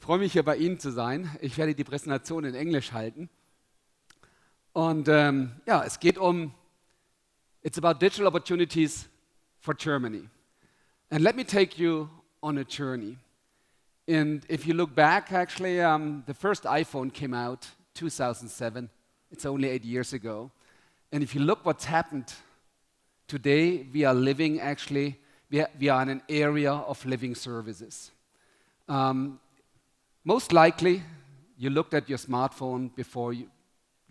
freue mich, hier bei Ihnen zu sein. Ich werde die Präsentation in Englisch halten. Und ja, es geht it's about digital opportunities for Germany. And let me take you on a journey. And if you look back, actually, the first iPhone came out 2007. It's only 8 years ago. And if you look what's happened today, we are living actually, we are in an area of living services. Most likely, you looked at your smartphone before you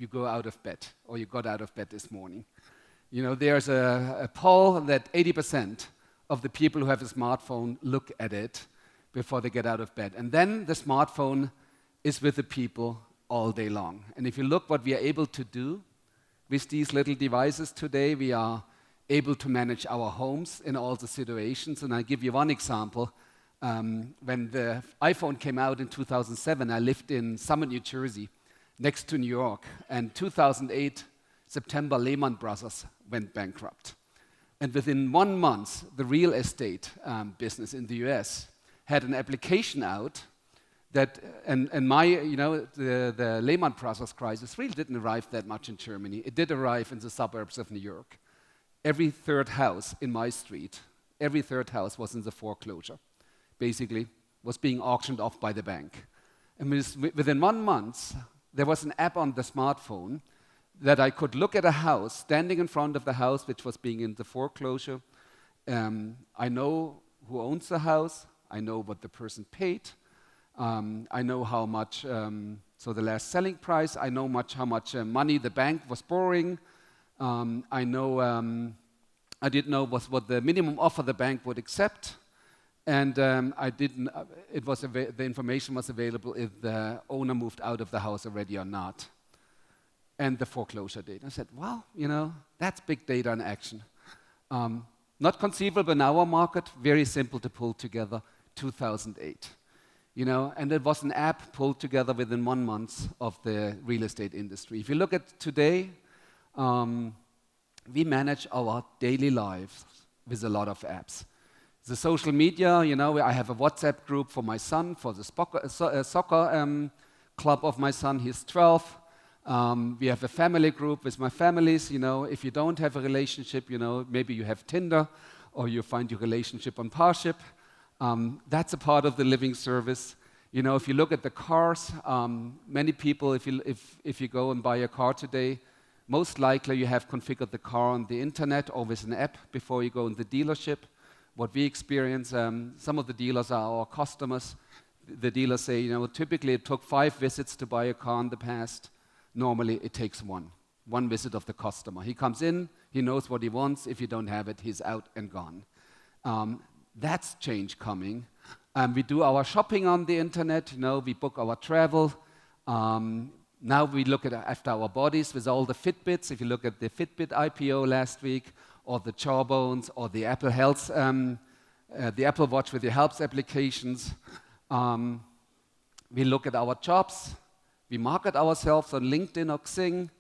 go out of bed, or you got out of bed this morning. You know, there's a poll that 80% of the people who have a smartphone look at it before they get out of bed. And then the smartphone is with the people all day long. And if you look what we are able to do with these little devices today, we are able to manage our homes in all the situations. And I'll give you one example. When the iPhone came out in 2007, I lived in Summit, New Jersey, next to New York. And 2008, September, Lehman Brothers went bankrupt. And within 1 month, the real estate business in the US had an application out that, and the Lehman Brothers crisis really didn't arrive that much in Germany. It did arrive in the suburbs of New York. Every third house in my street, every third house was in the foreclosure. Basically, was being auctioned off by the bank. And within 1 month, there was an app on the smartphone that I could look at a house, standing in front of the house which was being in the foreclosure. I know who owns the house. I know what the person paid. I know how much, so the last selling price. I know how much money the bank was borrowing. I didn't know what the minimum offer the bank would accept. And the information was available if the owner moved out of the house already or not. And the foreclosure date. I said, well, you know, that's big data in action. Not conceivable in our market, very simple to pull together, 2008. You know, and it was an app pulled together within 1 month of the real estate industry. If you look at today, we manage our daily lives with a lot of apps. The social media, you know, I have a WhatsApp group for my son, for the soccer club of my son, he's 12. We have a family group with my families, you know. If you don't have a relationship, you know, maybe you have Tinder, or you find your relationship on Parship. That's a part of the living service. You know, if you look at the cars, many people, if you go and buy a car today, most likely you have configured the car on the internet or with an app before you go in the dealership. What we experience, some of the dealers are our customers. The dealers say, you know, typically it took 5 visits to buy a car in the past. Normally it takes one visit of the customer. He comes in, he knows what he wants. If you don't have it, he's out and gone. That's change coming. We do our shopping on the internet, you know, we book our travel. Now we look after our bodies with all the Fitbits. If you look at the Fitbit IPO last week, or the Jawbones, or the Apple Health, the Apple Watch with the Helps applications. We look at our jobs. We market ourselves on LinkedIn or Xing.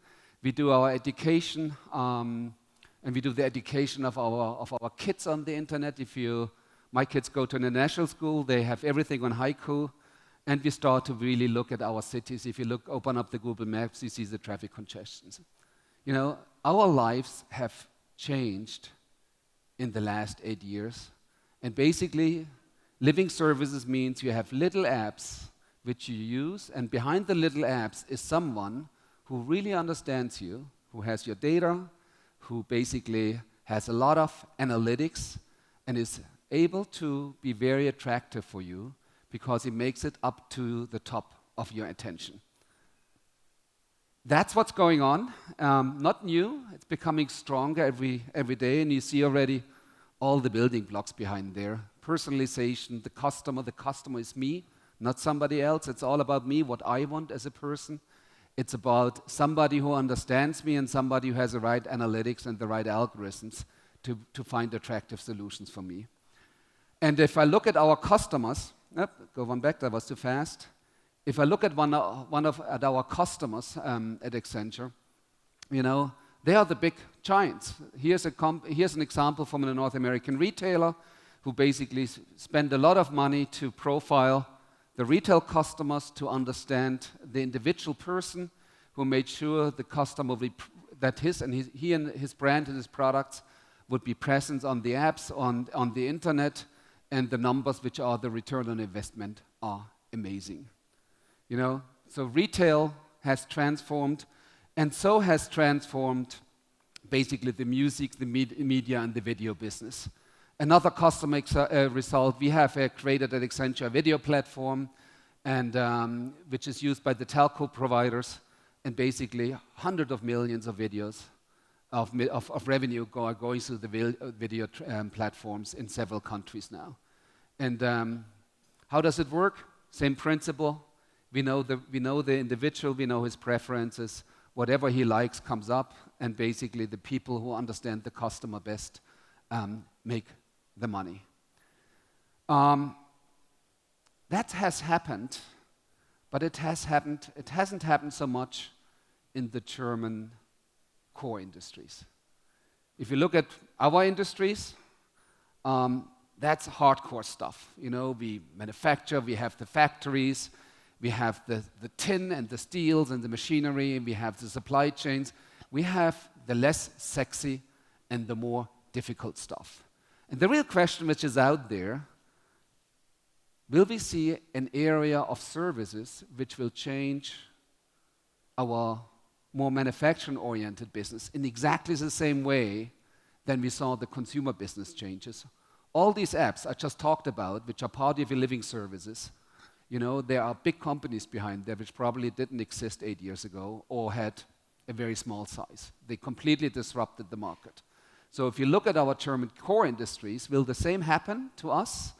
We do our education, and we do the education of our kids on the internet. My kids go to an international school, they have everything on Haiku, and we start to really look at our cities. If you open up the Google Maps, you see the traffic congestions. You know, our lives have changed in the last 8 years. And basically, living services means you have little apps which you use, and behind the little apps is someone who really understands you, who has your data, who basically has a lot of analytics and is able to be very attractive for you because he makes it up to the top of your attention. That's what's going on. Not new. It's becoming stronger every day, and you see already all the building blocks behind there. Personalization, the customer is me, not somebody else. It's all about me, what I want as a person. It's about somebody who understands me and somebody who has the right analytics and the right algorithms to find attractive solutions for me. And if I look at our customers, go one back, that was too fast. If I look at at our customers at Accenture, you know, they are the big giants. Here's an example from a North American retailer who basically spent a lot of money to profile the retail customers to understand the individual person, who made sure the customer that he and his brand and his products would be present on the apps, on the internet, and the numbers, which are the return on investment, are amazing. You know, so retail has transformed, and so has transformed basically the music, the media, and the video business. Another customer result, we have created at Accenture a video platform, and which is used by the telco providers, and basically hundreds of millions of videos of revenue going through the video platforms in several countries now. And how does it work? Same principle. We know the individual, we know his preferences. Whatever he likes comes up, and basically the people who understand the customer best make the money. That has happened, but it hasn't happened so much in the German core industries. If you look at our industries, that's hardcore stuff. You know, we manufacture, we have the factories, we have the tin and the steels and the machinery, and we have the supply chains. We have the less sexy and the more difficult stuff. And the real question which is out there, will we see an area of services which will change our more manufacturing-oriented business in exactly the same way than we saw the consumer business changes? All these apps I just talked about, which are part of your living services, you know, there are big companies behind there which probably didn't exist 8 years ago or had a very small size. They completely disrupted the market. So if you look at our German core industries, will the same happen to us?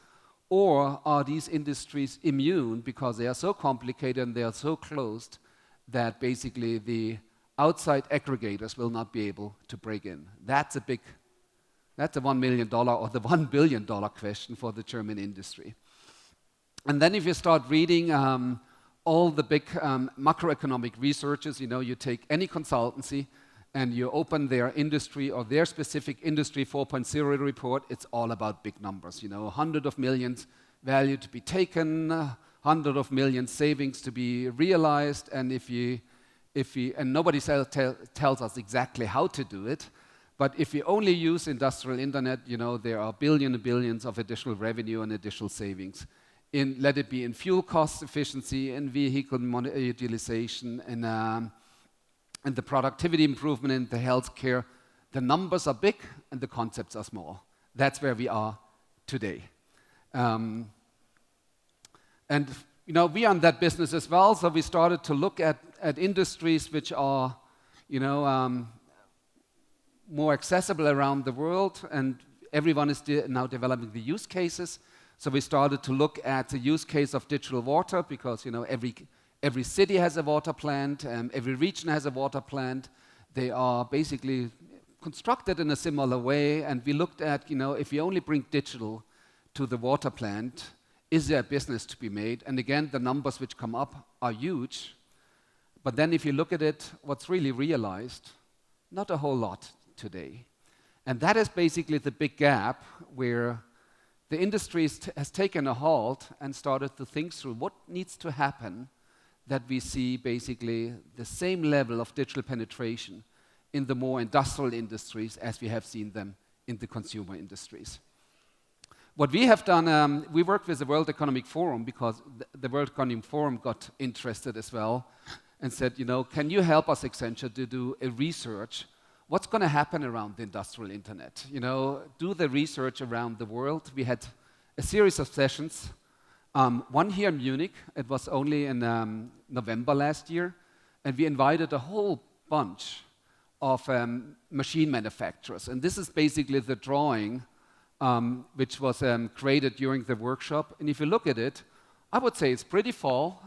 Or are these industries immune because they are so complicated and they are so closed that basically the outside aggregators will not be able to break in? That's a $1 million or the $1 billion question for the German industry. And then if you start reading all the big macroeconomic researches, you know, you take any consultancy and you open their industry or their specific Industry 4.0 report, it's all about big numbers, you know, hundreds of millions value to be taken, hundreds of millions savings to be realized, and and nobody tells us exactly how to do it, but if you only use industrial internet, you know, there are billions and billions of additional revenue and additional savings. Let it be in fuel cost efficiency, in vehicle utilization, and the productivity improvement in the healthcare. The numbers are big and the concepts are small. That's where we are today. And you know, we are in that business as well, so we started to look at industries which are, you know, more accessible around the world, and everyone is now developing the use cases. So we started to look at the use case of digital water, because, you know, every city has a water plant, every region has a water plant. They are basically constructed in a similar way, and we looked at, you know, if you only bring digital to the water plant, is there a business to be made? And again, the numbers which come up are huge. But then if you look at it, what's really realized, not a whole lot today. And that is basically the big gap where the industry has taken a halt and started to think through what needs to happen that we see basically the same level of digital penetration in the more industrial industries as we have seen them in the consumer industries. What we have done, we worked with the World Economic Forum, because the World Economic Forum got interested as well and said, you know, can you help us, Accenture, to do a research? What's going to happen around the industrial internet? You know, do the research around the world. We had a series of sessions. One here in Munich, it was only in November last year, and we invited a whole bunch of machine manufacturers. And this is basically the drawing which was created during the workshop. And if you look at it, I would say it's pretty full.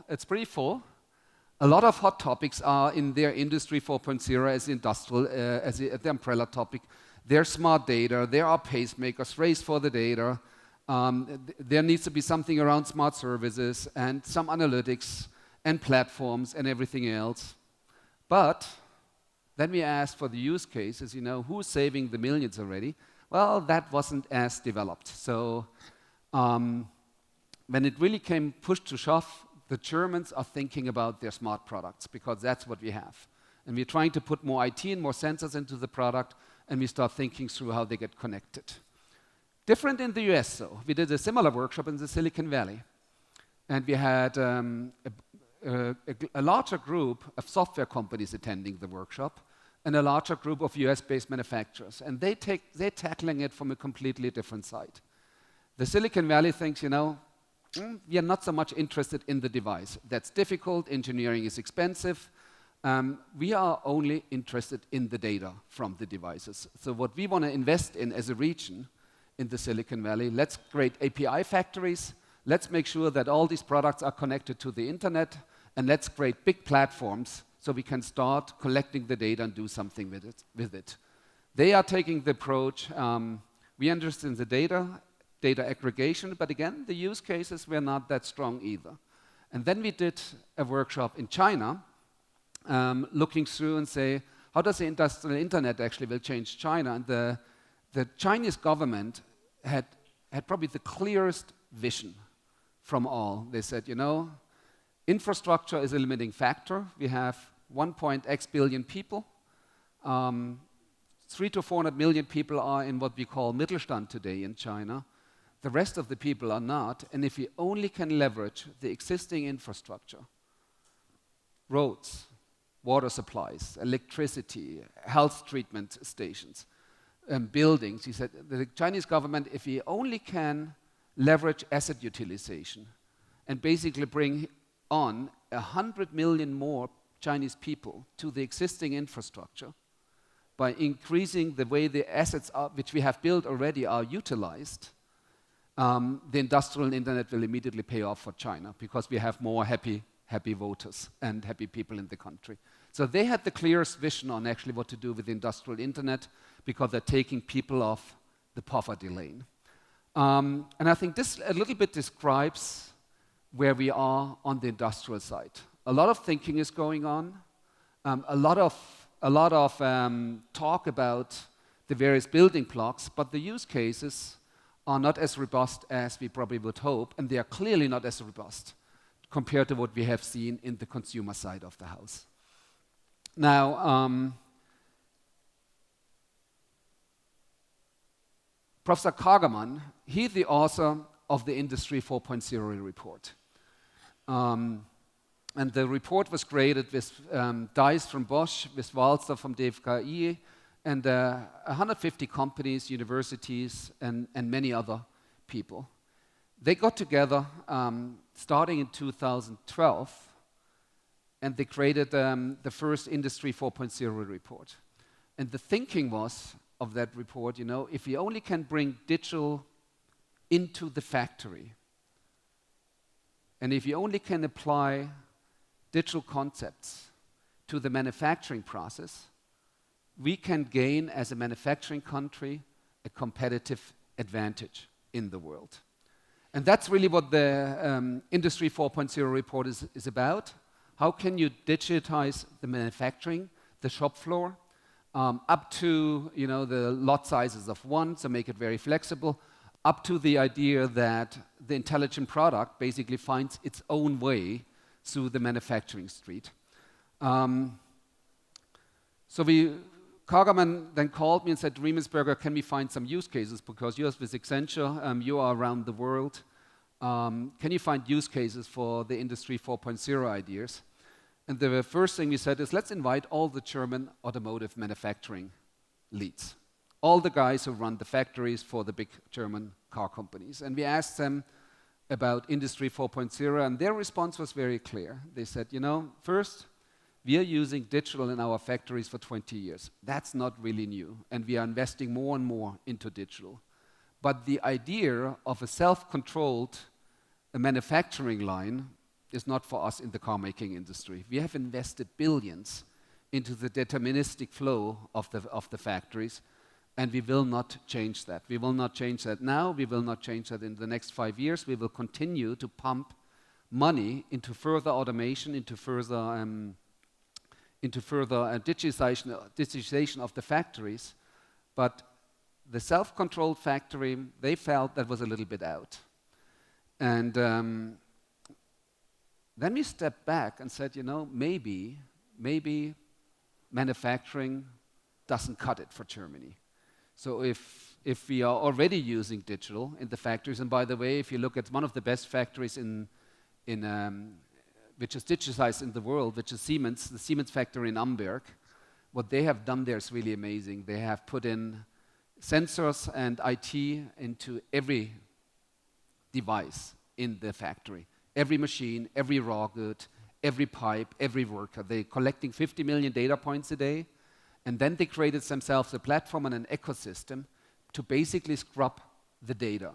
A lot of hot topics are in their Industry 4.0 as industrial, as the umbrella topic. There's smart data, there are pacemakers, race for the data. There needs to be something around smart services and some analytics and platforms and everything else. But then we asked for the use cases, you know, who's saving the millions already? Well, that wasn't as developed. So when it really came push to shove, the Germans are thinking about their smart products because that's what we have. And we're trying to put more IT and more sensors into the product, and we start thinking through how they get connected. Different in the US, though. We did a similar workshop in the Silicon Valley. And we had a larger group of software companies attending the workshop and a larger group of US-based manufacturers. And they're tackling it from a completely different side. The Silicon Valley thinks, we are not so much interested in the device. That's difficult. Engineering is expensive. We are only interested in the data from the devices. So what we want to invest in as a region in the Silicon Valley, let's create API factories. Let's make sure that all these products are connected to the internet, and let's create big platforms so we can start collecting the data and do something with it. They are taking the approach, we are interested in the data aggregation, but again, the use cases were not that strong either. And then we did a workshop in China, looking through and say, how does the industrial internet actually will change China? And the Chinese government had probably the clearest vision from all. They said, infrastructure is a limiting factor. We have 1.x billion people. 300 to 400 million people are in what we call Mittelstand today in China. The rest of the people are not. And if we only can leverage the existing infrastructure, roads, water supplies, electricity, health treatment stations, buildings, he said, the Chinese government, if we only can leverage asset utilization and basically bring on 100 million more Chinese people to the existing infrastructure by increasing the way the assets which we have built already are utilized, the industrial internet will immediately pay off for China because we have more happy voters and happy people in the country. So they had the clearest vision on actually what to do with the industrial internet because they're taking people off the poverty lane. And I think this a little bit describes where we are on the industrial side. A lot of thinking is going on, a lot of talk about the various building blocks, but the use cases are not as robust as we probably would hope, and they are clearly not as robust compared to what we have seen in the consumer side of the house. Now, Professor Kagermann, he's the author of the Industrie 4.0 report. And the report was created with Dice from Bosch, with Walzer from DFKI, and 150 companies, universities, and many other people. They got together starting in 2012, and they created the first Industry 4.0 report. And the thinking was of that report, if we only can bring digital into the factory, and if you only can apply digital concepts to the manufacturing process, we can gain, as a manufacturing country, a competitive advantage in the world. And that's really what the Industry 4.0 report is about. How can you digitize the manufacturing, the shop floor, up to the lot sizes of one, so make it very flexible, up to the idea that the intelligent product basically finds its own way through the manufacturing street. Kagermann then called me and said, Riemensperger, can we find some use cases? Because you're with Accenture, you are around the world. Can you find use cases for the Industry 4.0 ideas? And the first thing we said is, let's invite all the German automotive manufacturing leads, all the guys who run the factories for the big German car companies. And we asked them about Industry 4.0, and their response was very clear. They said, first, we are using digital in our factories for 20 years. That's not really new, and we are investing more and more into digital. But the idea of a self-controlled manufacturing line is not for us in the car-making industry. We have invested billions into the deterministic flow of the factories, and we will not change that. We will not change that now. We will not change that in the next 5 years. We will continue to pump money into further automation, into further digitization of the factories. But the self-controlled factory, they felt that was a little bit out. And then we stepped back and said, maybe manufacturing doesn't cut it for Germany. So if we are already using digital in the factories, and by the way, if you look at one of the best factories which is digitized in the world, which is Siemens, the Siemens factory in Amberg, what they have done there is really amazing. They have put in sensors and IT into every device in the factory. Every machine, every raw good, every pipe, every worker. They're collecting 50 million data points a day, and then they created themselves a platform and an ecosystem to basically scrub the data.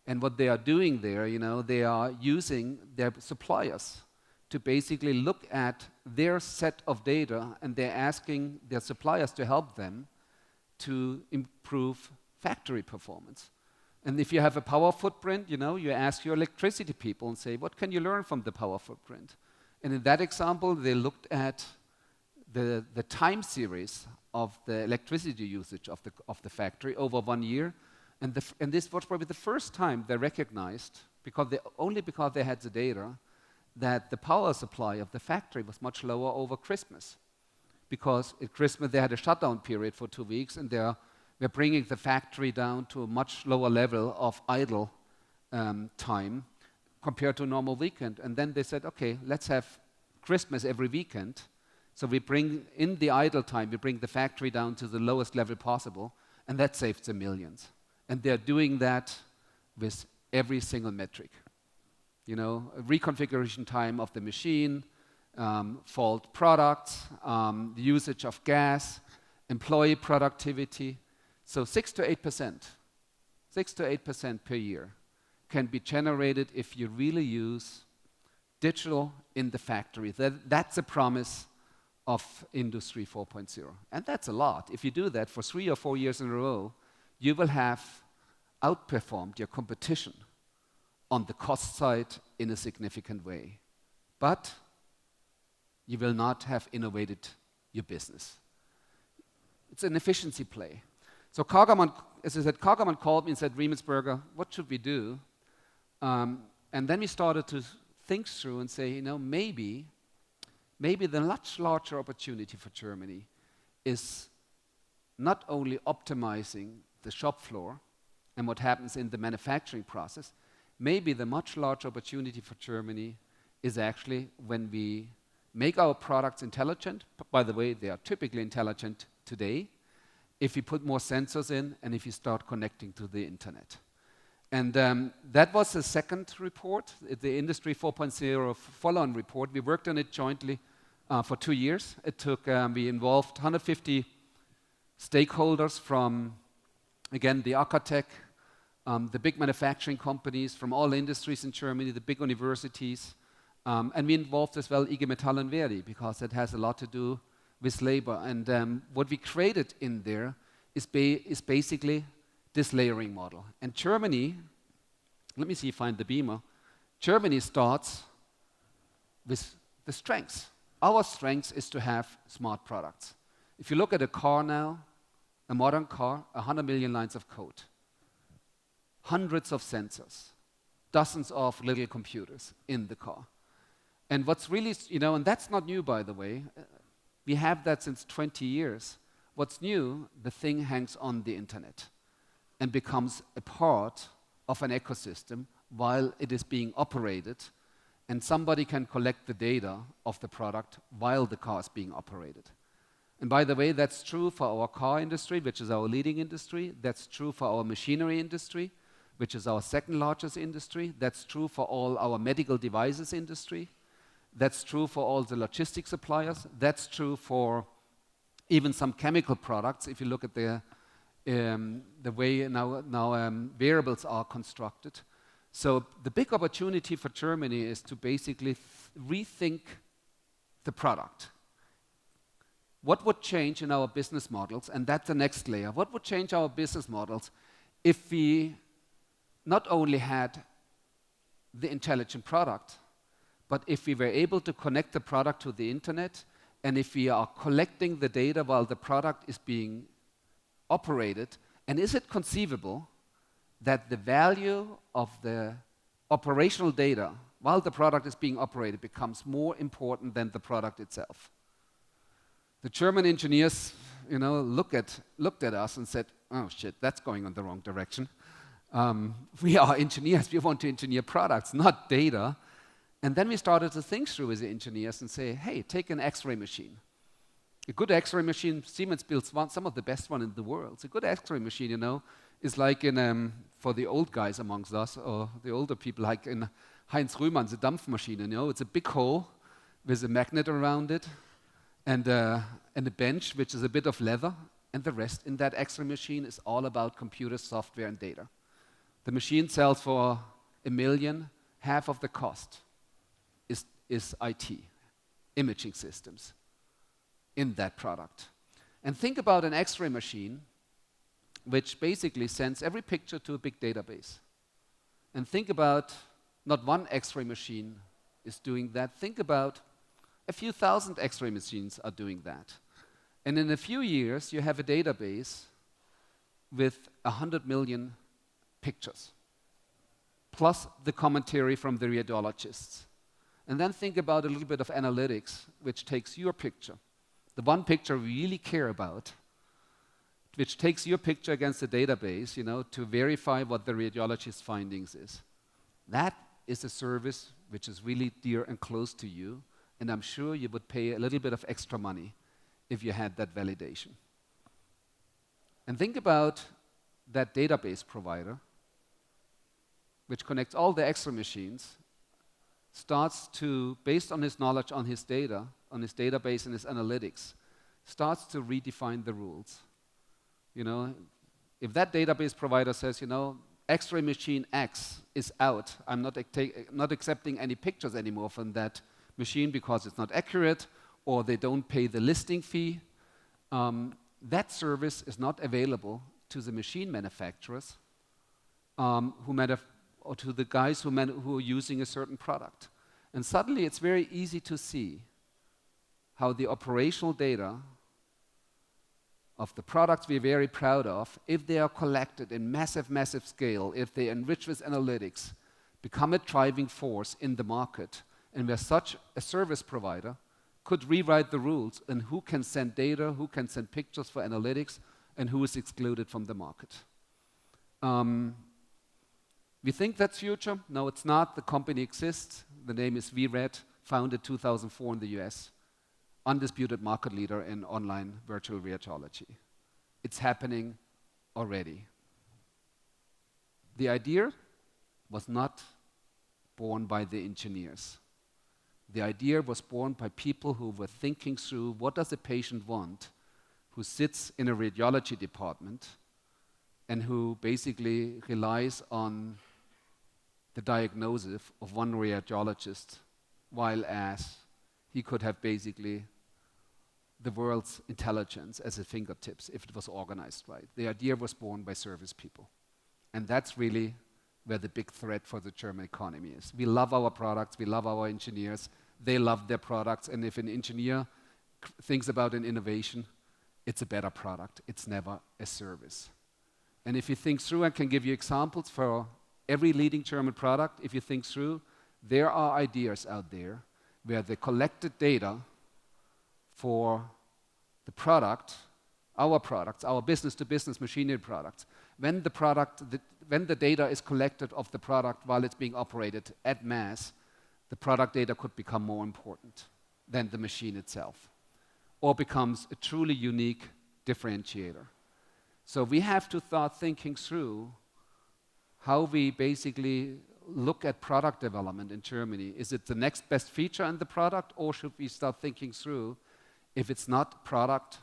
And what they are doing there, they are using their suppliers to basically look at their set of data, and they're asking their suppliers to help them to improve factory performance. And if you have a power footprint, you ask your electricity people and say, what can you learn from the power footprint? And in that example, they looked at the time series of the electricity usage of the factory over 1 year. And this was probably the first time they recognized, only because they had the data, that the power supply of the factory was much lower over Christmas. Because at Christmas they had a shutdown period for 2 weeks, and they're bringing the factory down to a much lower level of idle time compared to a normal weekend. And then they said, okay, let's have Christmas every weekend. So we bring in the idle time, we bring the factory down to the lowest level possible, and that saves them millions. And they're doing that with every single metric. Reconfiguration time of the machine, fault products, the usage of gas, employee productivity. So 6 to 8% per year can be generated if you really use digital in the factory. That's a promise of Industry 4.0. And that's a lot. If you do that for 3 or 4 years in a row, you will have outperformed your competition on the cost side in a significant way. But you will not have innovated your business. It's an efficiency play. So as I said, Kagermann called me and said, Riemensperger, what should we do? And then we started to think through and say, maybe the much larger opportunity for Germany is not only optimizing the shop floor and what happens in the manufacturing process, maybe the much larger opportunity for Germany is actually when we make our products intelligent. By the way, they are typically intelligent today. If we put more sensors in and if you start connecting to the internet. And that was the second report, the Industry 4.0 follow-on report. We worked on it jointly for 2 years. We involved 150 stakeholders from, again, the Akatech, the big manufacturing companies from all industries in Germany, the big universities, and we involved as well IG Metall and Verdi, because it has a lot to do with labor. And what we created in there is basically this layering model. And Germany, let me see if I find the beamer. Germany starts with the strengths. Our strength is to have smart products. If you look at a car now, a modern car, 100 million lines of code, hundreds of sensors, dozens of little computers in the car. And what's really, and that's not new, by the way. We have that since 20 years. What's new, the thing hangs on the internet and becomes a part of an ecosystem while it is being operated, and somebody can collect the data of the product while the car is being operated. And by the way, that's true for our car industry, which is our leading industry. That's true for our machinery industry, which is our second largest industry. That's true for all our medical devices industry. That's true for all the logistics suppliers. That's true for even some chemical products. If you look at the way now variables are constructed. So the big opportunity for Germany is to basically rethink the product. What would change in our business models? And that's the next layer. What would change our business models if we not only had the intelligent product, but if we were able to connect the product to the internet, and if we are collecting the data while the product is being operated, and is it conceivable that the value of the operational data, while the product is being operated, becomes more important than the product itself. The German engineers, looked at us and said, "Oh shit, that's going in the wrong direction. We are engineers. We want to engineer products, not data." And then we started to think through as engineers and say, "Hey, take an X-ray machine. A good X-ray machine, Siemens builds some of the best one in the world. It's a good X-ray machine, is like in for the old guys amongst us or the older people, like in Heinz Rühmann's a Dampfmaschine. It's a big hole with a magnet around it and a bench, which is a bit of leather, and the rest in that X-ray machine is all about computer software and data. The machine sells for $1 million. Half of the cost is IT, imaging systems in that product. And think about an X-ray machine which basically sends every picture to a big database. And think about not one X-ray machine is doing that. Think about a few thousand X-ray machines are doing that. And in a few years, you have a database with 100 million pictures, plus the commentary from the radiologists. And then think about a little bit of analytics, which takes your picture, the one picture we really care about, which takes your picture against the database, to verify what the radiologist's findings is. That is a service which is really dear and close to you, and I'm sure you would pay a little bit of extra money if you had that validation. And think about that database provider, which connects all the X-ray machines, starts to, based on his knowledge on his data, on his database and his analytics, starts to redefine the rules. If that database provider says, X-ray machine X is out, I'm not accepting any pictures anymore from that machine because it's not accurate, or they don't pay the listing fee, that service is not available to the machine manufacturers or to the guys who are using a certain product. And suddenly it's very easy to see how the operational data of the products we're very proud of, if they are collected in massive, massive scale, if they enrich with analytics, become a driving force in the market, and where such a service provider could rewrite the rules and who can send data, who can send pictures for analytics, and who is excluded from the market. We think that's future. No, it's not. The company exists. The name is VRED, founded 2004 in the US. Undisputed market leader in online virtual radiology. It's happening already. The idea was not born by the engineers. The idea was born by people who were thinking through what does a patient want who sits in a radiology department and who basically relies on the diagnosis of one radiologist, while as he could have basically the world's intelligence at his fingertips if it was organized right. The idea was born by service people. And that's really where the big threat for the German economy is. We love our products, we love our engineers, they love their products, and if an engineer thinks about an innovation, it's a better product, it's never a service. And if you think through, I can give you examples for every leading German product. If you think through, there are ideas out there where the collected data for the product, our business-to-business machinery products, when the data is collected of the product while it's being operated at mass, the product data could become more important than the machine itself, or becomes a truly unique differentiator. So we have to start thinking through how we basically look at product development in Germany. Is it the next best feature in the product, or should we start thinking through if it's not product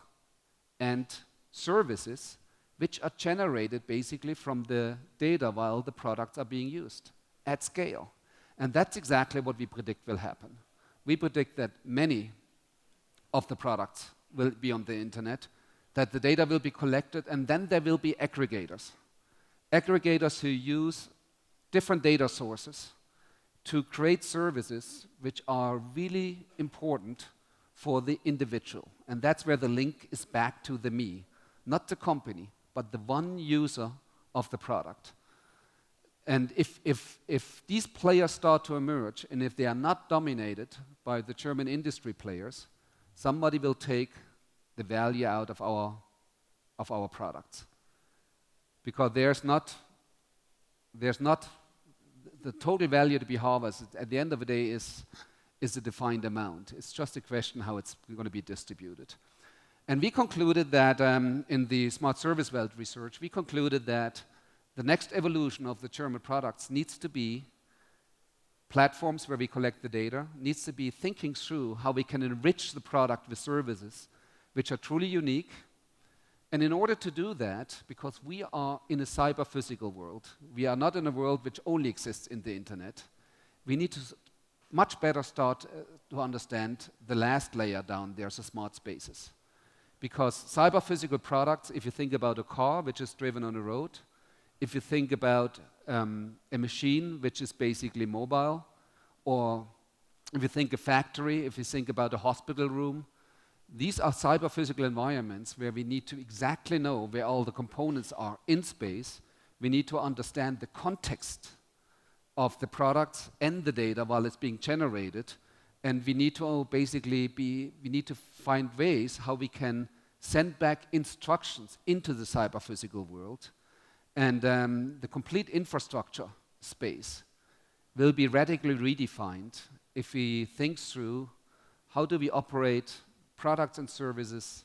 and services which are generated basically from the data while the products are being used at scale? And that's exactly what we predict will happen. We predict that many of the products will be on the internet, that the data will be collected, and then there will be aggregators. Aggregators who use different data sources to create services which are really important for the individual. And that's where the link is back to the me, not the company, but the one user of the product. And if these players start to emerge, and if they are not dominated by the German industry players, somebody will take the value out of our products. Because there's not the total value to be harvested at the end of the day is a defined amount. It's just a question how it's going to be distributed. And we concluded that in the Smart Service World research, we concluded that the next evolution of the German products needs to be platforms where we collect the data, needs to be thinking through how we can enrich the product with services which are truly unique. And in order to do that, because we are in a cyber-physical world, we are not in a world which only exists in the internet, we need to much better start to understand the last layer down there, so smart spaces. Because cyber-physical products, if you think about a car which is driven on a road, if you think about a machine which is basically mobile, or if you think a factory, if you think about a hospital room, these are cyber-physical environments where we need to exactly know where all the components are in space. We need to understand the context of the products and the data while it's being generated, and we need to basically we need to find ways how we can send back instructions into the cyber-physical world. And the complete infrastructure space will be radically redefined if we think through how do we operate products and services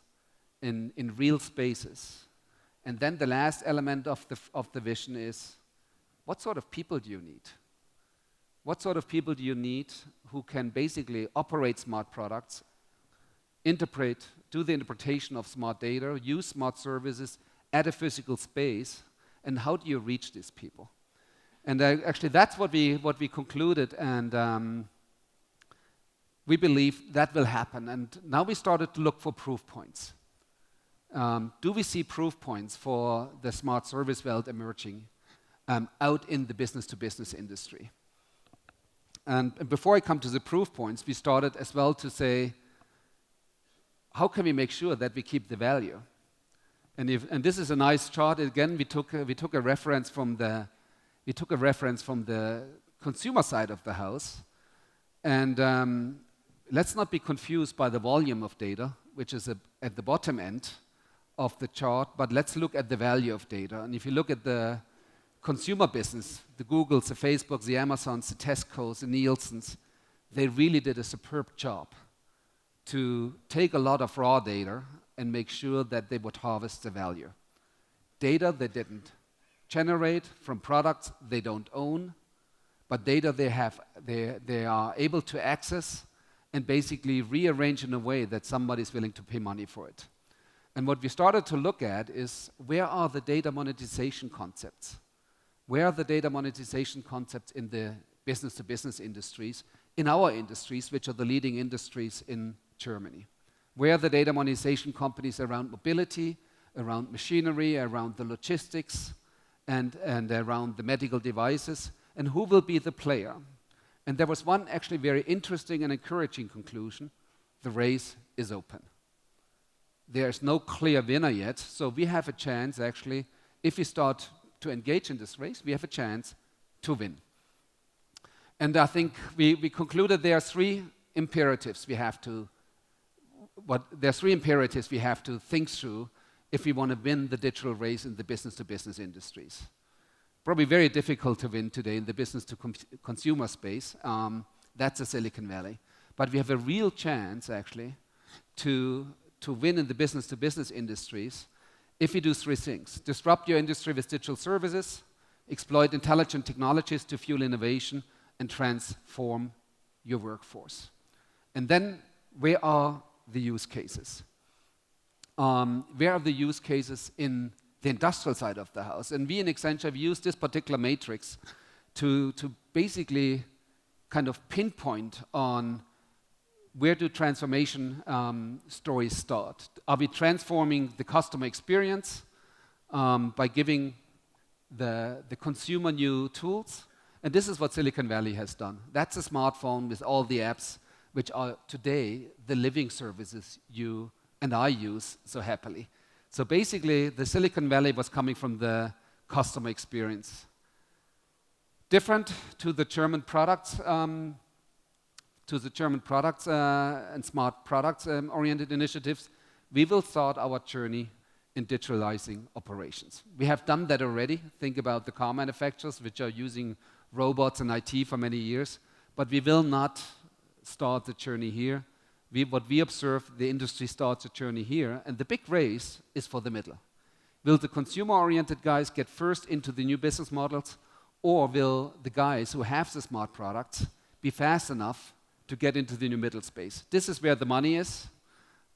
in real spaces. And then the last element of the vision is, what sort of people do you need? What sort of people do you need who can basically operate smart products, do the interpretation of smart data, use smart services at a physical space, and how do you reach these people? And actually that's what we concluded, and we believe that will happen. And now we started to look for proof points. Do we see proof points for the smart service world emerging out in the business-to-business industry? And before I come to the proof points, we started as well to say, how can we make sure that we keep the value? And this is a nice chart. Again, we took a reference from the consumer side of the house, and let's not be confused by the volume of data, which is at the bottom end of the chart, but let's look at the value of data. And if you look at the consumer business, the Googles, the Facebooks, the Amazons, the Tescos, the Nielsen's, they really did a superb job to take a lot of raw data and make sure that they would harvest the value. Data they didn't generate from products they don't own, but data they are able to access and basically rearrange in a way that somebody's willing to pay money for it. And what we started to look at is, where are the data monetization concepts? Where are the data monetization concepts in the business-to-business industries, in our industries, which are the leading industries in Germany? Where are the data monetization companies around mobility, around machinery, around the logistics, and around the medical devices, and who will be the player? And there was one actually very interesting and encouraging conclusion: the race is open. There is no clear winner yet, so we have a chance actually, if we start to engage in this race, we have a chance to win. And I think we concluded there are three imperatives we have to think through if we want to win the digital race in the business-to-business industries. Probably very difficult to win today in the business-to-consumer space. That's the Silicon Valley. But we have a real chance, actually, to win in the business-to-business industries if we do three things: disrupt your industry with digital services, exploit intelligent technologies to fuel innovation, and transform your workforce. And then, where are the use cases? Where are the use cases in the industrial side of the house? And we in Accenture have used this particular matrix to basically kind of pinpoint on where do transformation stories start. Are we transforming the customer experience by giving the consumer new tools? And this is what Silicon Valley has done. That's a smartphone with all the apps, which are today the living services you and I use so happily. So basically, the Silicon Valley was coming from the customer experience. Different to the German products, and smart products oriented initiatives, we will start our journey in digitalizing operations. We have done that already. Think about the car manufacturers, which are using robots and IT for many years, but we will not start the journey here. What we observe, the industry starts a journey here, and the big race is for the middle. Will the consumer-oriented guys get first into the new business models, or will the guys who have the smart products be fast enough to get into the new middle space? This is where the money is,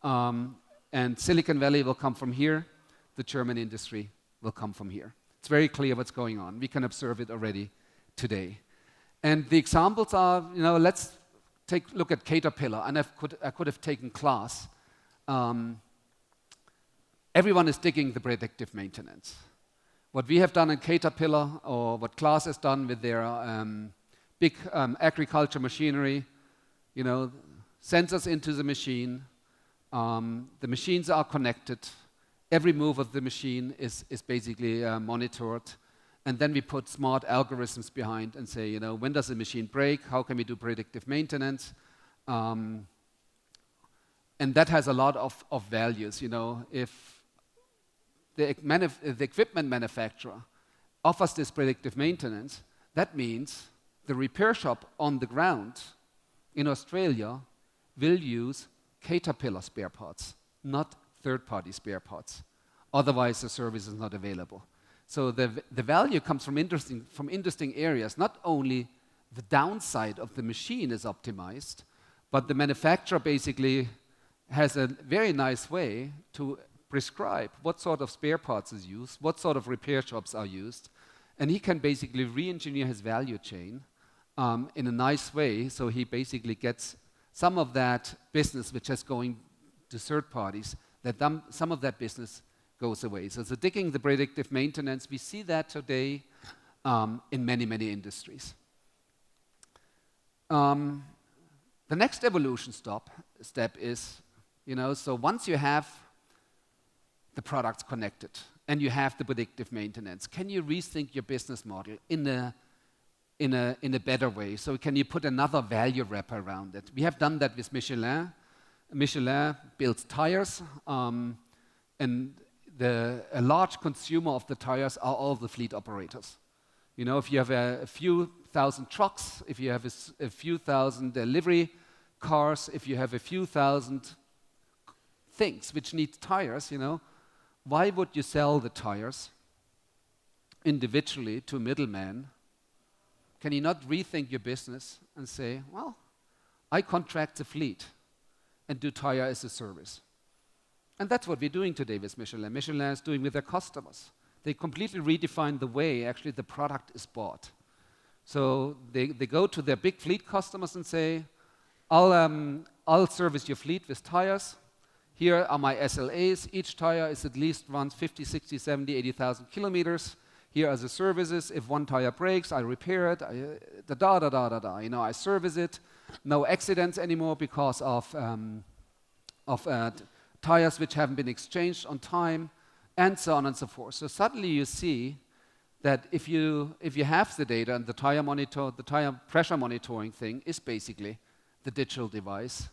and Silicon Valley will come from here, the German industry will come from here. It's very clear what's going on. We can observe it already today. And the examples are, let's look at Caterpillar, and I could have taken class. Everyone is digging the predictive maintenance. What we have done in Caterpillar, or what Klaas has done with their big agriculture machinery, sensors into the machine. The machines are connected. Every move of the machine is basically monitored. And then we put smart algorithms behind and say, when does the machine break? How can we do predictive maintenance? And that has a lot of values. If the equipment manufacturer offers this predictive maintenance, that means the repair shop on the ground in Australia will use Caterpillar spare parts, not third-party spare parts. Otherwise, the service is not available. So the value comes from interesting areas. Not only the downside of the machine is optimized, but the manufacturer basically has a very nice way to prescribe what sort of spare parts is used, what sort of repair shops are used, and he can basically re-engineer his value chain in a nice way, so he basically gets some of that business which is going to third parties, some of that business goes away. So digging the predictive maintenance, we see that today in many, many industries. The next evolution step is, so once you have the products connected and you have the predictive maintenance, can you rethink your business model in a better way? So can you put another value wrapper around it? We have done that with Michelin. Michelin builds tires, and a large consumer of the tires are all the fleet operators. If you have a few thousand trucks, if you have a few thousand delivery cars, if you have a few thousand things which need tires, why would you sell the tires individually to a middleman? Can you not rethink your business and say, well, I contract the fleet and do tire as a service? And that's what we're doing today with Michelin. Michelin is doing with their customers. They completely redefine the way actually the product is bought. So they go to their big fleet customers and say, I'll service your fleet with tires. Here are my SLAs. Each tire is at least runs 50, 60, 70, 80,000 kilometers. Here are the services. If one tire breaks, I repair it. I service it. No accidents anymore because of tires which haven't been exchanged on time, and so on and so forth. So suddenly you see that if you have the data and the tire pressure monitoring thing is basically the digital device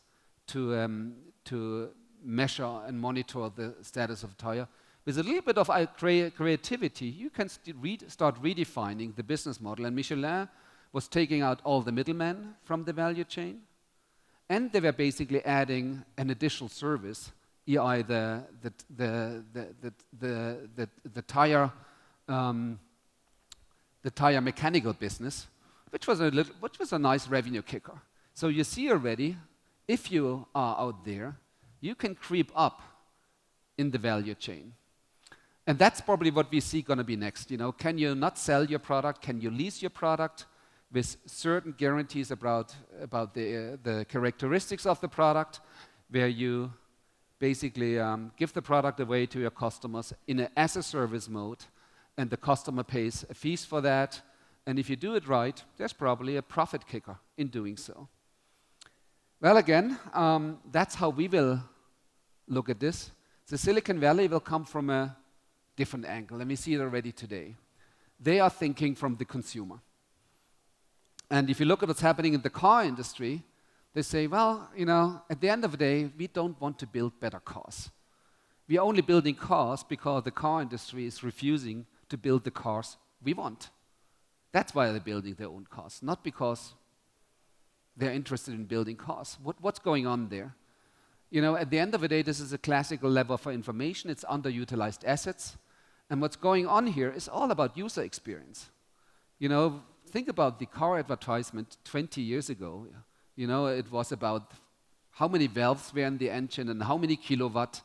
to measure and monitor the status of a tire. With a little bit of creativity, you can start redefining the business model. And Michelin was taking out all the middlemen from the value chain, and they were basically adding an additional service, e.i. the tire mechanical business, which was a nice revenue kicker. So you see already, if you are out there, you can creep up in the value chain. And that's probably what we see going to be next. Can you not sell your product? Can you lease your product with certain guarantees about the characteristics of the product, where you basically give the product away to your customers in an as-a-service mode, and the customer pays fees for that. And if you do it right, there's probably a profit kicker in doing so. Well, again, that's how we will look at this. The Silicon Valley will come from a different angle, and we see it already today. They are thinking from the consumer. And if you look at what's happening in the car industry, they say, well, at the end of the day, we don't want to build better cars. We are only building cars because the car industry is refusing to build the cars we want. That's why they're building their own cars, not because they're interested in building cars. What's going on there? At the end of the day, this is a classical lever for information. It's underutilized assets. And what's going on here is all about user experience. Think about the car advertisement 20 years ago. It was about how many valves were in the engine and how many kilowatt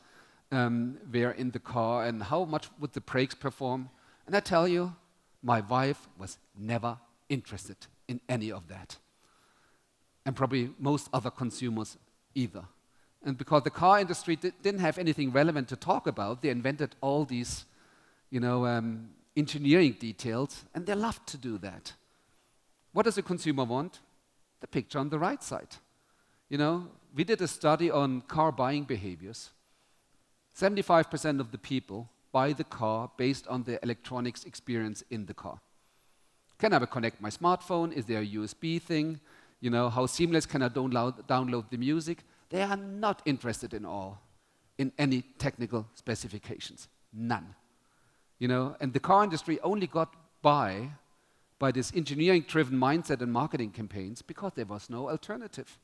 were in the car and how much would the brakes perform. And I tell you, my wife was never interested in any of that. And probably most other consumers either. And because the car industry didn't have anything relevant to talk about, they invented all these engineering details, and they loved to do that. What does the consumer want? The picture on the right side. We did a study on car buying behaviors. 75% of the people buy the car based on the electronics experience in the car. Can I connect my smartphone? Is there a USB thing? How seamless can I download the music? They are not interested in any technical specifications. None. And the car industry only got by this engineering-driven mindset and marketing campaigns because there was no alternative.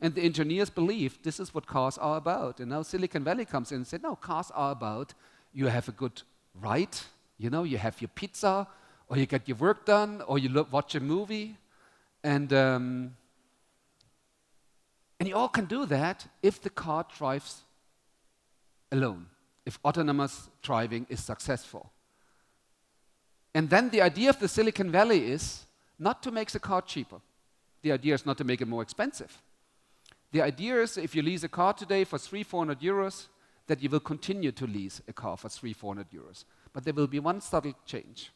And the engineers believed this is what cars are about. And now Silicon Valley comes in and said, no, cars are about you have a good ride, you have your pizza, or you get your work done, or you watch a movie. And you all can do that if the car drives alone, if autonomous driving is successful. And then the idea of the Silicon Valley is not to make the car cheaper. The idea is not to make it more expensive. The idea is if you lease a car today for 300-400 euros, that you will continue to lease a car for 300-400 euros. But there will be one subtle change.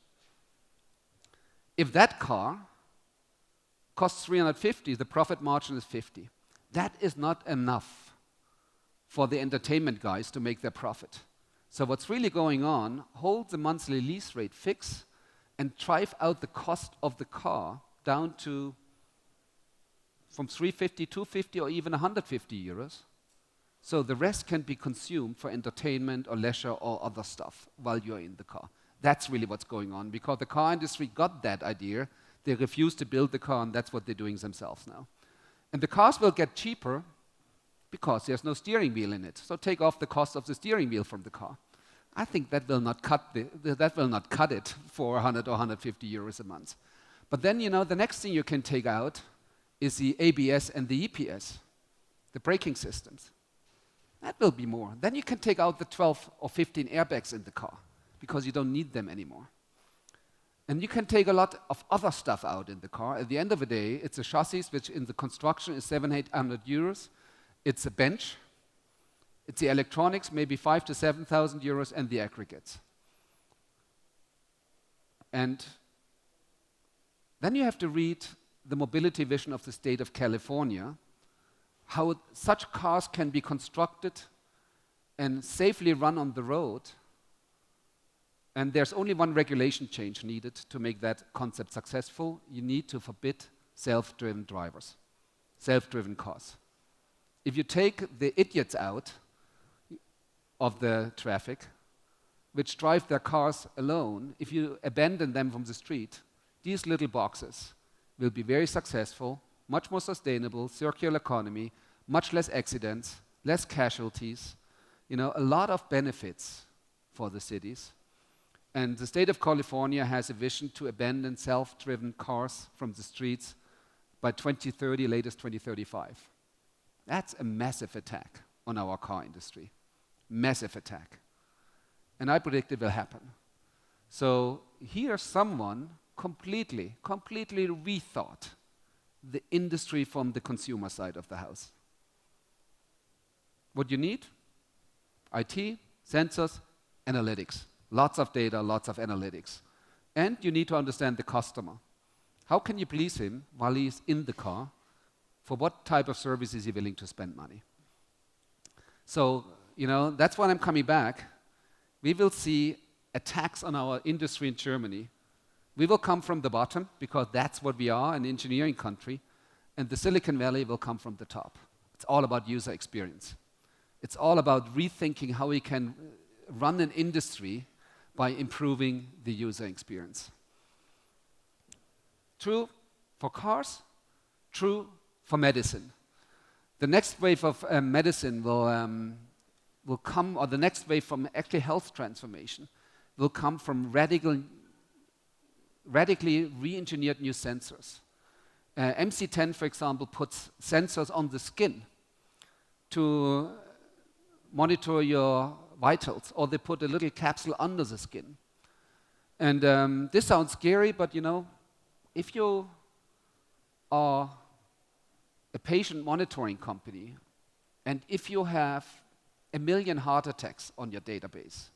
If that car costs 350, the profit margin is 50. That is not enough for the entertainment guys to make their profit. So what's really going on, hold the monthly lease rate fixed and drive out the cost of the car down to from 350, 250, or even 150 euros. So the rest can be consumed for entertainment or leisure or other stuff while you're in the car. That's really what's going on, because the car industry got that idea. They refused to build the car, and that's what they're doing themselves now. And the cars will get cheaper because there's no steering wheel in it. So take off the cost of the steering wheel from the car. I think that will not cut it for 100 or 150 euros a month. But then, the next thing you can take out is the ABS and the EPS, the braking systems. That will be more. Then you can take out the 12 or 15 airbags in the car because you don't need them anymore. And you can take a lot of other stuff out in the car. At the end of the day, it's a chassis which in the construction is 700-800 euros. It's a bench. It's the electronics, maybe 5,000 to 7,000 euros, and the aggregates. And then you have to read the mobility vision of the state of California, how such cars can be constructed and safely run on the road. And there's only one regulation change needed to make that concept successful. You need to forbid self-driven drivers, self-driven cars. If you take the idiots out of the traffic, which drive their cars alone, if you abandon them from the street, these little boxes will be very successful, much more sustainable, circular economy, much less accidents, less casualties, a lot of benefits for the cities. And the state of California has a vision to abandon self-driven cars from the streets by 2030, latest 2035. That's a massive attack on our car industry. Massive attack. And I predict it will happen. So here someone completely rethought the industry from the consumer side of the house. What you need? IT, sensors, analytics. Lots of data, lots of analytics. And you need to understand the customer. How can you please him while he's in the car? For what type of service is he willing to spend money? So, that's why I'm coming back. We will see attacks on our industry in Germany We will come from the bottom because that's what we are, an engineering country, and the Silicon Valley will come from the top. It's all about user experience. It's all about rethinking how we can run an industry by improving the user experience. True for cars, true for medicine. The next wave of medicine will come, or the next wave from actually health transformation will come from radically re-engineered new sensors. MC10, for example, puts sensors on the skin to monitor your vitals, or they put a little capsule under the skin. And this sounds scary, but you know, if you are a patient monitoring company, and if you have 1 million heart attacks on your database,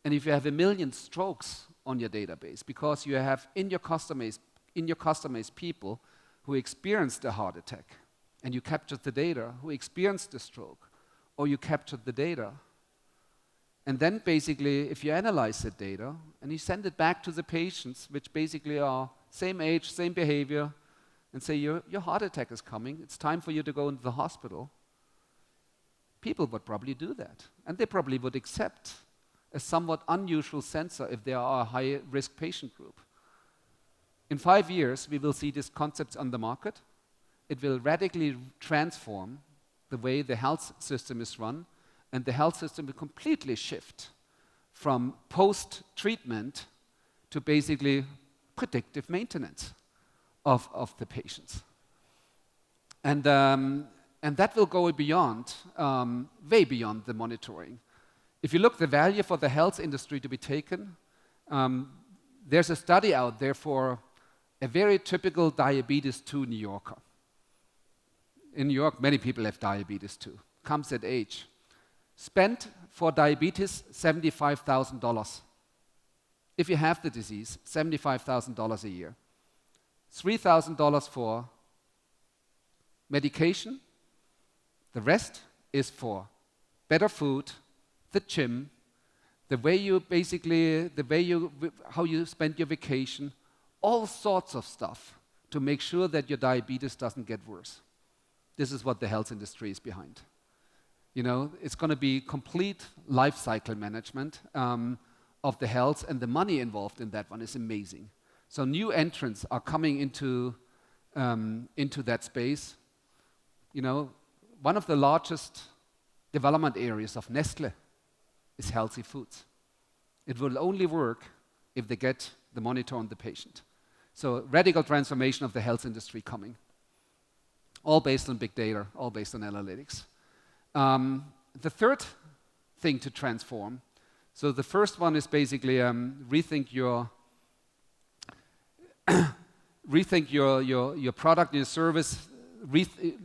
and if you have 1 million strokes on your database, because you have in your customers people who experienced a heart attack, and you captured the data, who experienced the stroke, or you captured the data, and then basically, if you analyze the data, and you send it back to the patients, which basically are same age, same behavior, and say, your heart attack is coming, it's time for you to go into the hospital, people would probably do that. And they probably would accept a somewhat unusual sensor if they are a high-risk patient group. In 5 years, we will see these concepts on the market. It will radically transform the way the health system is run, and the health system will completely shift from post-treatment to basically predictive maintenance of the patients. And that will go beyond, way beyond the monitoring. If you look the value for the health industry to be taken, there's a study out there for a very typical diabetes 2 New Yorker. In New York, many people have diabetes 2. Comes at age. Spent for diabetes $75,000. If you have the disease, $75,000 a year. $3,000 for medication. The rest is for better food, the gym, how you spend your vacation, all sorts of stuff to make sure that your diabetes doesn't get worse. This is what the health industry is behind. You know, it's going to be complete life cycle management of the health, and the money involved in that one is amazing. So new entrants are coming into that space. You know, one of the largest development areas of Nestle is healthy foods. It will only work if they get the monitor on the patient. So radical transformation of the health industry coming. All based on big data, all based on analytics. The third thing to transform, so the first one is basically rethink your product, your service,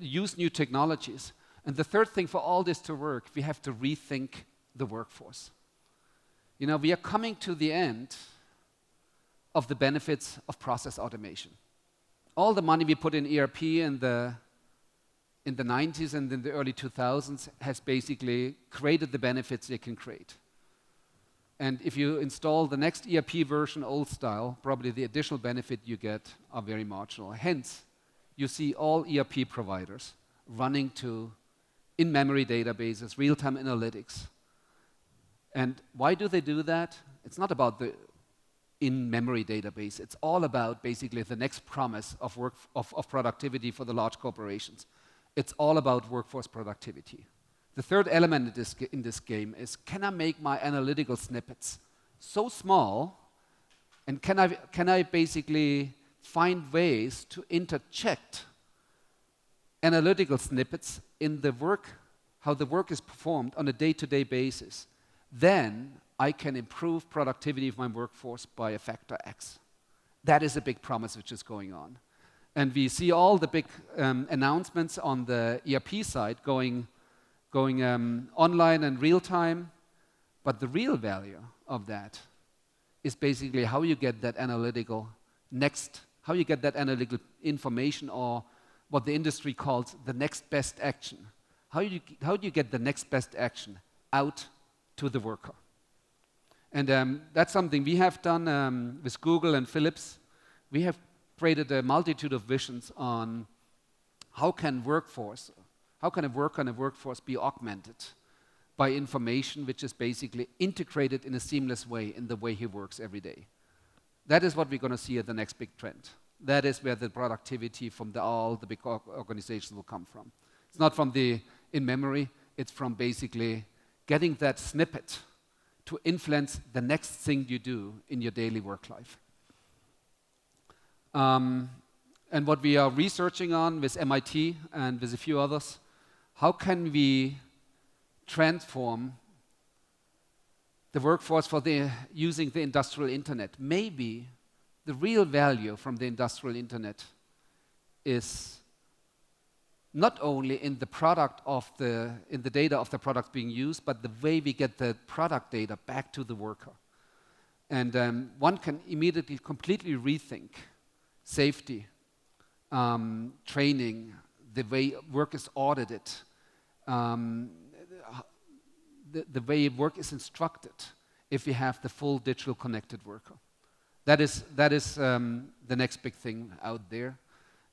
use new technologies. And the third thing, for all this to work, we have to rethink the workforce. You know, we are coming to the end of the benefits of process automation. All the money we put in ERP in the 90s and in the early 2000s has basically created the benefits it can create. And if you install the next ERP version old style, probably the additional benefit you get are very marginal. Hence, you see all ERP providers running to in-memory databases, real-time analytics. And why do they do that? It's not about the in-memory database. It's all about basically the next promise of productivity for the large corporations. It's all about workforce productivity. The third element in this game is, can I make my analytical snippets so small, and can I basically find ways to interject analytical snippets in the work, how the work is performed on a day-to-day basis? Then I can improve productivity of my workforce by a factor X. That is a big promise which is going on. And we see all the big announcements on the ERP side going online and real time, but the real value of that is basically how you get that analytical information, or what the industry calls the next best action. How do you get the next best action out to the worker? And that's something we have done with Google and Philips. We have created a multitude of visions on how can a workforce be augmented by information which is basically integrated in a seamless way in the way he works every day. That is what we're going to see as the next big trend. That is where the productivity from all the big organizations will come from. It's not from the in-memory, it's from basically getting that snippet to influence the next thing you do in your daily work life. And what we are researching on with MIT and with a few others, how can we transform the workforce for using the industrial internet? Maybe the real value from the industrial internet is not only in the product in the data of the product being used, but the way we get the product data back to the worker. And one can immediately completely rethink safety, training, the way work is audited, the way work is instructed if we have the full digital connected worker. That is the next big thing out there.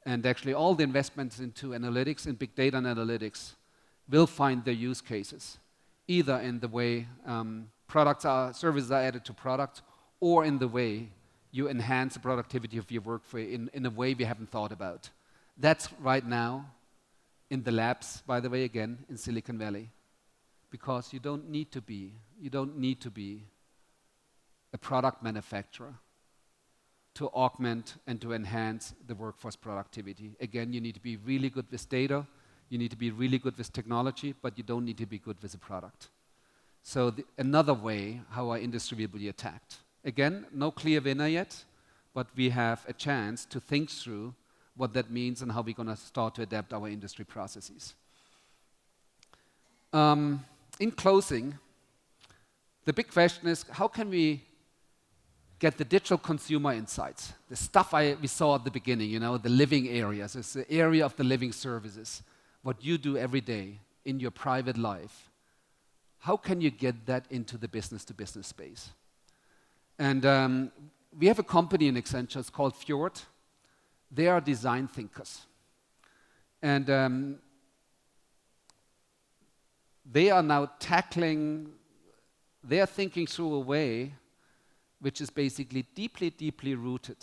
And actually all the investments into analytics and big data and analytics will find their use cases, either in the way services are added to products, or in the way you enhance the productivity of your work in a way we haven't thought about. That's right now in the labs, by the way, again, in Silicon Valley. Because you don't need to be a product manufacturer to augment and to enhance the workforce productivity. Again, you need to be really good with data, you need to be really good with technology, but you don't need to be good with a product. So another way how our industry will be attacked. Again, no clear winner yet, but we have a chance to think through what that means and how we're going to start to adapt our industry processes. In closing, the big question is, how can we get the digital consumer insights, the stuff we saw at the beginning, the living areas, it's the area of the living services, what you do every day in your private life. How can you get that into the business-to-business space? And we have a company in Accenture, it's called Fjord. They are design thinkers. And they are now they are thinking through a way which is basically deeply, deeply rooted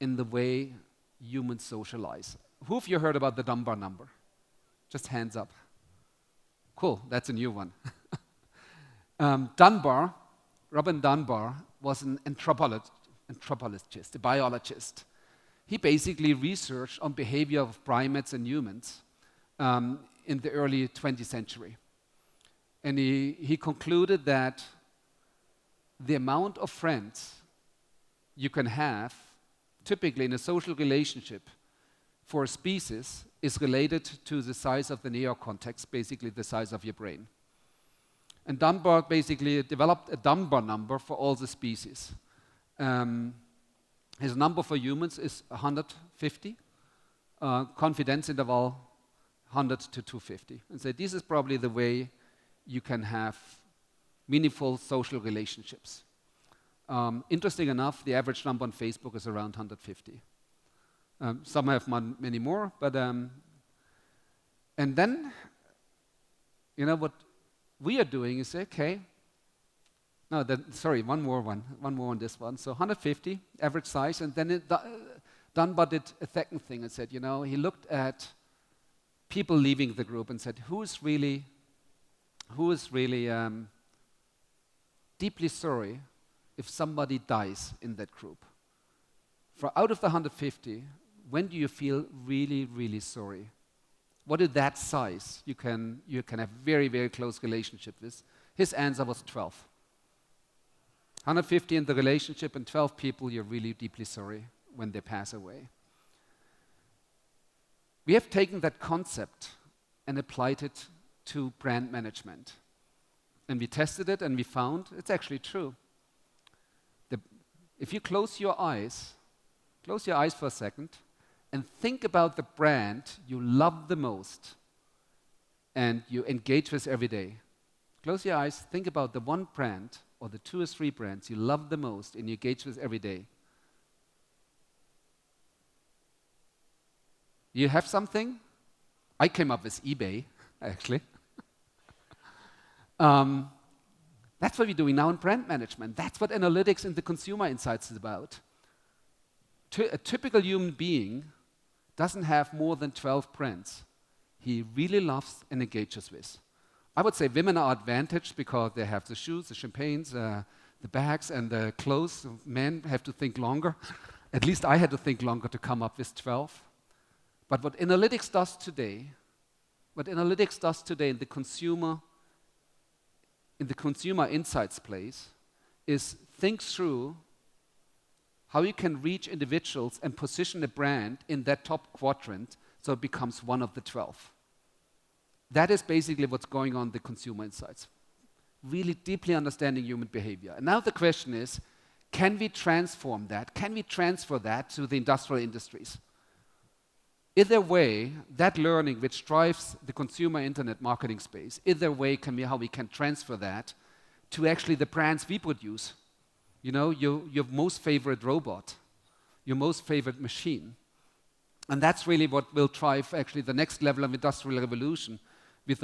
in the way humans socialize. Who of you heard about the Dunbar number? Just hands up. Cool, that's a new one. Robin Dunbar was an anthropologist, a biologist. He basically researched on behavior of primates and humans in the early 20th century. And he concluded that the amount of friends you can have, typically in a social relationship, for a species is related to the size of the neocortex, basically the size of your brain. And Dunbar basically developed a Dunbar number for all the species. His number for humans is 150, confidence interval 100 to 250. And so this is probably the way you can have meaningful social relationships. Interesting enough, the average number on Facebook is around 150. Some have many more, but and then, what we are doing is okay. No, one more on this one. So 150 average size, and then Dunbar did a second thing and said, he looked at people leaving the group and said, who is really deeply sorry if somebody dies in that group? For out of the 150, when do you feel really, really sorry? What is that size you can have very, very close relationship with? His answer was 12. 150 in the relationship and 12 people you're really deeply sorry when they pass away. We have taken that concept and applied it to brand management. And we tested it and we found it's actually true. If you close your eyes for a second and think about the brand you love the most and you engage with every day. Close your eyes, think about the one brand or the 2 or 3 brands you love the most and you engage with every day? You have something? I came up with eBay, actually. That's what we're doing now in brand management. That's what analytics and the consumer insights is about. A typical human being doesn't have more than 12 brands he really loves and engages with. I would say women are advantaged because they have the shoes, the champagnes, the bags, and the clothes. Men have to think longer. At least I had to think longer to come up with 12. But what analytics does today in the consumer insights place is think through how you can reach individuals and position a brand in that top quadrant so it becomes one of the 12. That is basically what's going on in the consumer insights. Really deeply understanding human behavior. And now the question is, can we transform that? Can we transfer that to the industrial industries? Either way, that learning which drives the consumer internet marketing space, how we can transfer that to actually the brands we produce. You know, your most favorite robot, your most favorite machine. And that's really what will drive actually the next level of industrial revolution. We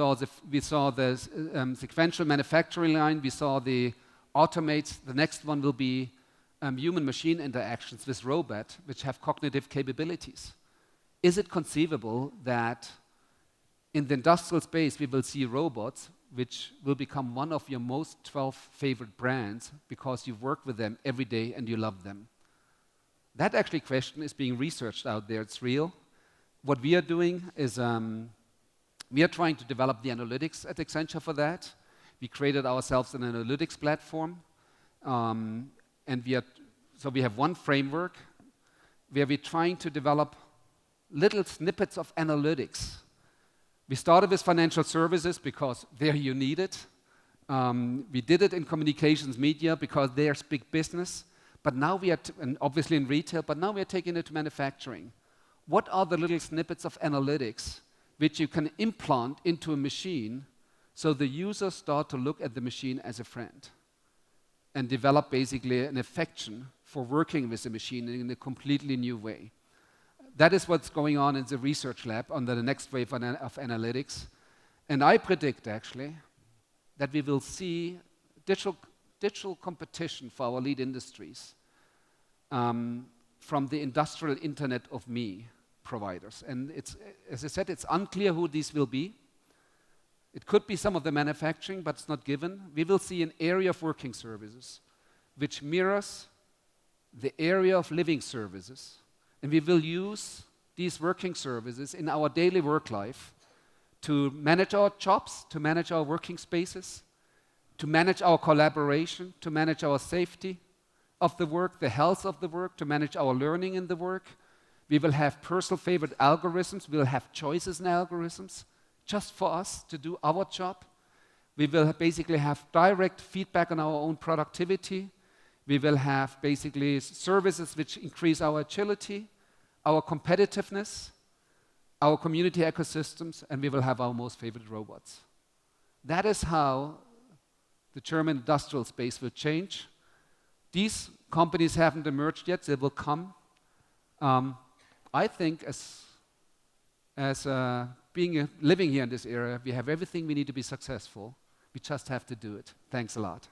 saw the sequential manufacturing line, we saw the automates, the next one will be human-machine interactions with robots which have cognitive capabilities. Is it conceivable that in the industrial space we will see robots which will become one of your most 12 favorite brands because you work with them every day and you love them? That actually question is being researched out there. It's real. What we are doing is we are trying to develop the analytics at Accenture for that. We created ourselves an analytics platform. And we have one framework where we're trying to develop little snippets of analytics. We started with financial services because there you need it. We did it in communications media because there's big business. But now we are, and obviously in retail, but now we are taking it to manufacturing. What are the little snippets of analytics which you can implant into a machine so the users start to look at the machine as a friend and develop basically an affection for working with the machine in a completely new way? That is what's going on in the research lab under the next wave of analytics. And I predict actually that we will see digital competition for our lead industries from the industrial Internet of Me providers. And it's, as I said, it's unclear who these will be. It could be some of the manufacturing, but it's not given. We will see an area of working services which mirrors the area of living services. And we will use these working services in our daily work life to manage our jobs, to manage our working spaces, to manage our collaboration, to manage our safety of the work, the health of the work, to manage our learning in the work. We will have personal favorite algorithms. We will have choices in algorithms just for us to do our job. We will basically have direct feedback on our own productivity. We will have basically services which increase our agility, our competitiveness, our community ecosystems, and we will have our most favorite robots. That is how the German industrial space will change. These companies haven't emerged yet, they will come. I think living here in this area, we have everything we need to be successful. We just have to do it. Thanks a lot.